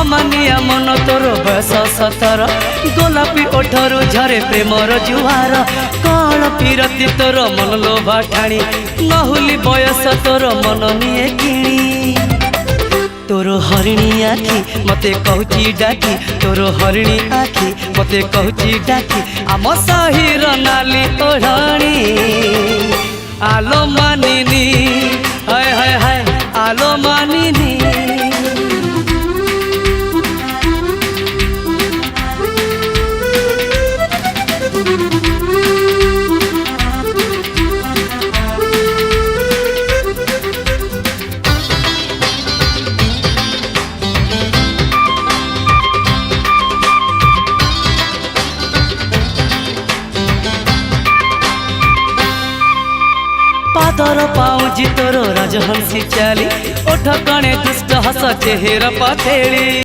अमानिया मन तोर बयस 17 गोलापी ओठरू झरे प्रेमर जुहार कौन फिरती तोर मन लोभा ठाणी नहुली बयस तोर मन निये किणी तोर हरिणी आखि मते कहूची डाकी तोर हरिणी आखि मते कहूची डाकी आम साहिर नाली ओढ़णी आलो मानिनी हाय हाय हाय आलो मानिनी पादर पाऊजी तोर राजहंसी चाली ओठ कणे दुष्ट हस चेहरा पथेली।